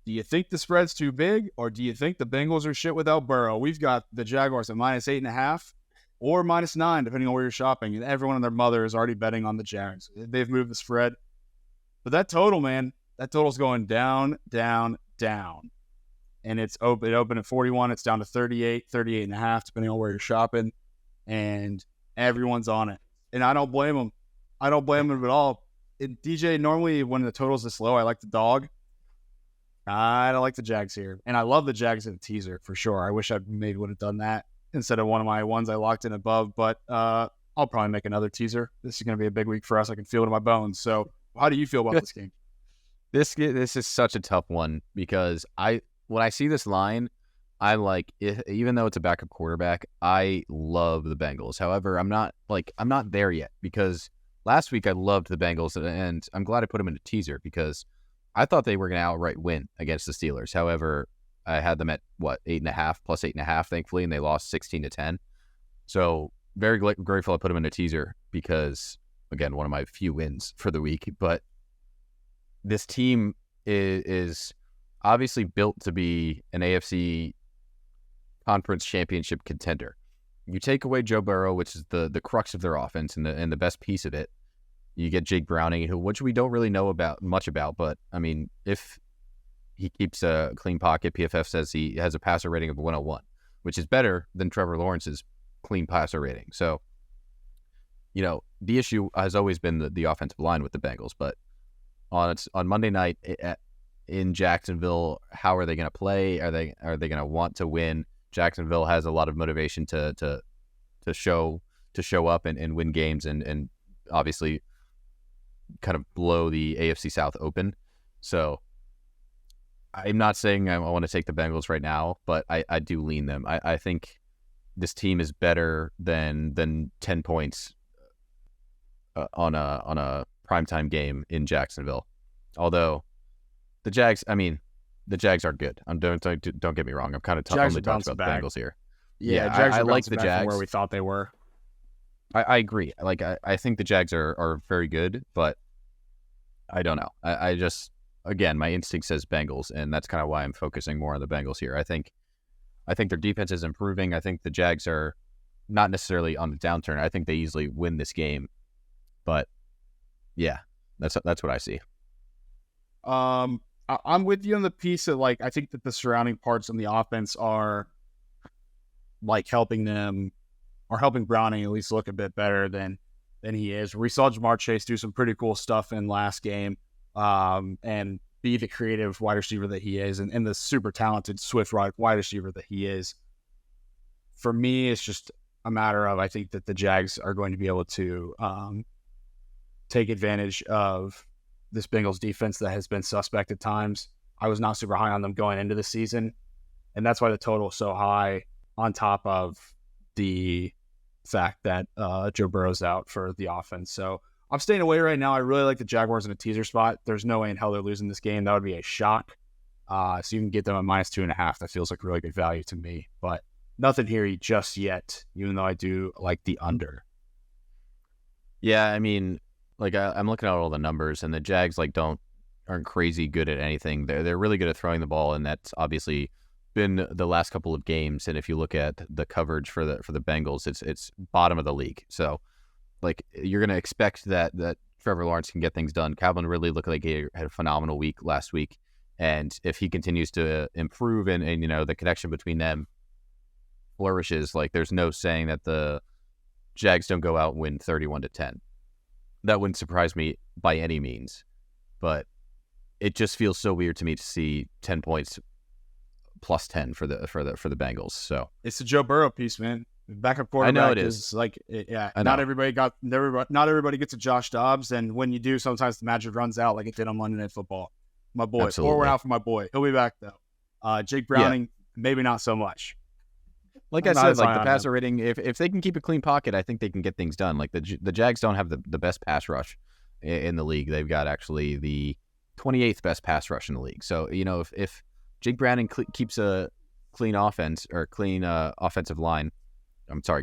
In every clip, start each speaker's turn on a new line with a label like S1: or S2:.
S1: Do you think the spread's too big, or do you think the Bengals are shit without Burrow? We've got the Jaguars at -8.5 or -9, depending on where you're shopping. And everyone and their mother is already betting on the Jags. They've moved the spread. But that total, man, that total's going down, down, down. And it opened at 41. It's down to 38, 38.5, depending on where you're shopping. And everyone's on it. And I don't blame them. I don't blame them at all. DJ, normally when the total's this low, I like the dog. I don't like the Jags here. And I love the Jags in a teaser for sure. I wish I maybe would have done that instead of one of my ones I locked in above. But I'll probably make another teaser. This is going to be a big week for us. I can feel it in my bones. So how do you feel about this game?
S2: This is such a tough one because when I see this line, I'm like, even though it's a backup quarterback, I love the Bengals. However, I'm not there yet because last week I loved the Bengals and I'm glad I put them in a teaser because I thought they were going to outright win against the Steelers. However, I had them at 8.5 plus 8.5, thankfully, and they lost 16-10. So very grateful I put them in a teaser because, again, one of my few wins for the week. But this team is obviously built to be an AFC conference championship contender. You take away Joe Burrow, which is the crux of their offense and the best piece of it. You get Jake Browning, which we don't really know much about, but I mean, if he keeps a clean pocket, PFF says he has a passer rating of 101, which is better than Trevor Lawrence's clean passer rating. So, the issue has always been the offensive line with the Bengals, but on Monday night in Jacksonville, how are they going to play? Are they going to want to win? Jacksonville has a lot of motivation to show up and win games and obviously kind of blow the AFC South open. So I'm not saying I want to take the Bengals right now, but I do lean them. I think this team is better than 10 points on a primetime game in Jacksonville. Although the Jags are good. Don't get me wrong. I'm kind of only talking about the Bengals here.
S1: Yeah, Jags I like the Jags where we thought they were.
S2: I agree. Like I think the Jags are very good, but I don't know. I just, again, my instinct says Bengals, and that's kind of why I'm focusing more on the Bengals here. I think their defense is improving. I think the Jags are not necessarily on the downturn. I think they easily win this game, but yeah, that's what I see.
S1: I'm with you on the piece that I think that the surrounding parts on the offense are helping Browning at least look a bit better than he is. We saw Jamar Chase do some pretty cool stuff in last game and be the creative wide receiver that he is and the super talented swift wide receiver that he is. For me, it's just a matter of I think that the Jags are going to be able to take advantage of this Bengals defense that has been suspect at times. I was not super high on them going into the season, and that's why the total is so high on top of the fact that Joe Burrow's out for the offense. So I'm staying away right now. I really like the Jaguars in a teaser spot. There's no way in hell they're losing this game. That would be a shock. So you can get them at -2.5. That feels like really good value to me, but nothing here just yet, even though I do like the under.
S2: Yeah, I mean, I'm looking at all the numbers, and the Jags aren't crazy good at anything. They're really good at throwing the ball, and that's obviously been the last couple of games. And if you look at the coverage for the Bengals, it's bottom of the league. So you're going to expect that Trevor Lawrence can get things done. Calvin Ridley looked like he had a phenomenal week last week, and if he continues to improve and the connection between them flourishes, there's no saying that the Jags don't go out and win 31-10. That wouldn't surprise me by any means, but it just feels so weird to me to see 10 points plus 10 for the Bengals. So
S1: it's the Joe Burrow piece, man. Backup quarterback.
S2: I know it is.
S1: Not everybody gets a Josh Dobbs, and when you do, sometimes the magic runs out like it did on Monday Night Football. My boy, pour one out for my boy. He'll be back though. Jake Browning, maybe not so much.
S2: Like I said, the passer rating, if they can keep a clean pocket, I think they can get things done. The Jags don't have the best pass rush in the league. They've got actually the 28th best pass rush in the league. So, if Jake Browning keeps a clean offense or clean offensive line,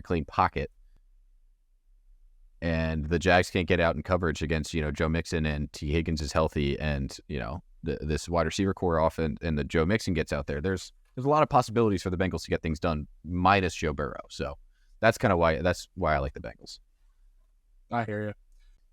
S2: clean pocket, and the Jags can't get out in coverage against, Joe Mixon and T. Higgins is healthy and, this wide receiver core off and the Joe Mixon gets out there, there's a lot of possibilities for the Bengals to get things done, minus Joe Burrow. So that's why I like the Bengals.
S1: I hear you.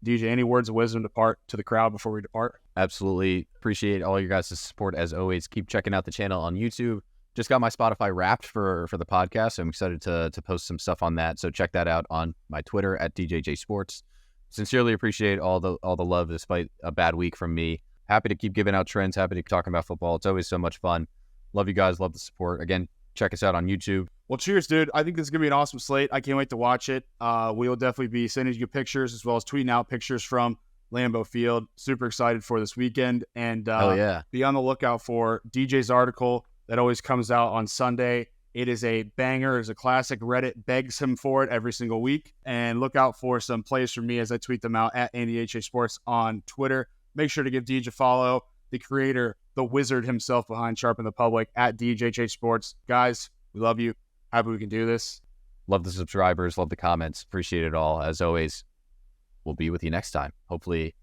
S1: DJ, any words of wisdom to the crowd before we depart?
S2: Absolutely. Appreciate all your guys' support as always. Keep checking out the channel on YouTube. Just got my Spotify wrapped for the podcast. I'm excited to post some stuff on that. So check that out on my Twitter at DJJ Sports. Sincerely appreciate all the love despite a bad week from me. Happy to keep giving out trends. Happy to keep talking about football. It's always so much fun. Love you guys. Love the support. Again, check us out on YouTube.
S1: Well, cheers, dude. I think this is going to be an awesome slate. I can't wait to watch it. We will definitely be sending you pictures as well as tweeting out pictures from Lambeau Field. Super excited for this weekend. And be on the lookout for DJ's article that always comes out on Sunday. It is a banger. It's a classic. Reddit begs him for it every single week. And look out for some plays from me as I tweet them out at Andy HA Sports on Twitter. Make sure to give Deej a follow. The creator, the wizard himself behind Sharpen the Public at DJJ Sports. Guys, we love you. Happy we can do this.
S2: Love the subscribers. Love the comments. Appreciate it all. As always, we'll be with you next time. Hopefully,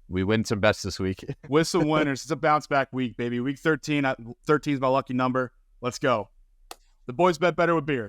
S2: we win some bets this week.
S1: With some winners. It's a bounce back week, baby. Week 13. 13 is my lucky number. Let's go. The boys bet better with beer.